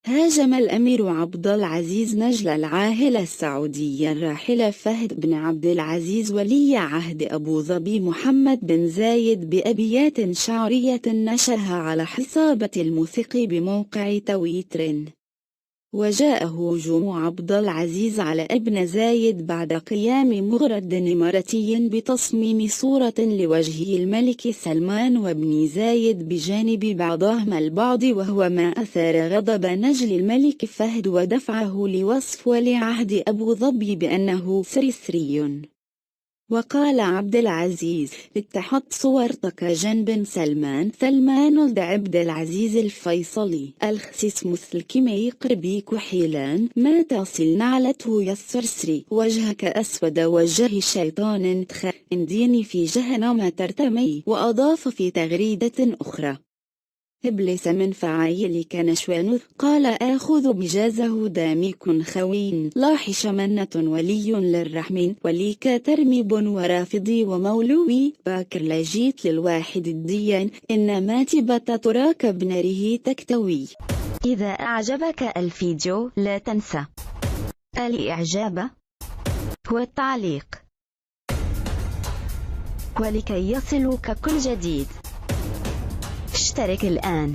هاجم الأمير عبد العزيز نجل العاهلة السعودية الراحل فهد بن عبد العزيز ولي عهد أبو ظبي محمد بن زايد بأبيات شعرية نشرها على حسابه الموثق بموقع تويتر. وجاء هجوم عبد العزيز على ابن زايد بعد قيام مغرد إماراتي بتصميم صورة لوجه الملك سلمان وابن زايد بجانب بعضهما البعض، وهو ما أثار غضب نجل الملك فهد ودفعه لوصف ولي عهد أبو ظبي بأنه سرسري. وقال عبد العزيز: اتحط صورتك جنب سلمان ولد عبد العزيز الفيصلي الخسيس مثلك ما يقربي كحيلان ما تصل نعلته يسرسري وجهك أسود وجه شيطان ديني في جهنم ترتمي. وأضاف في تغريدة أخرى: إبليس من فعايلك نشوان قال آخذ بجازه داميك خوين لاحش منة ولي للرحمن وليك ترميب ورافضي ومولوي باكر لجيت للواحد الديان إن ماتبة تراك بناره تكتوي. إذا أعجبك الفيديو لا تنسى الإعجاب والتعليق، ولكي يصلك كل جديد اشترك الآن.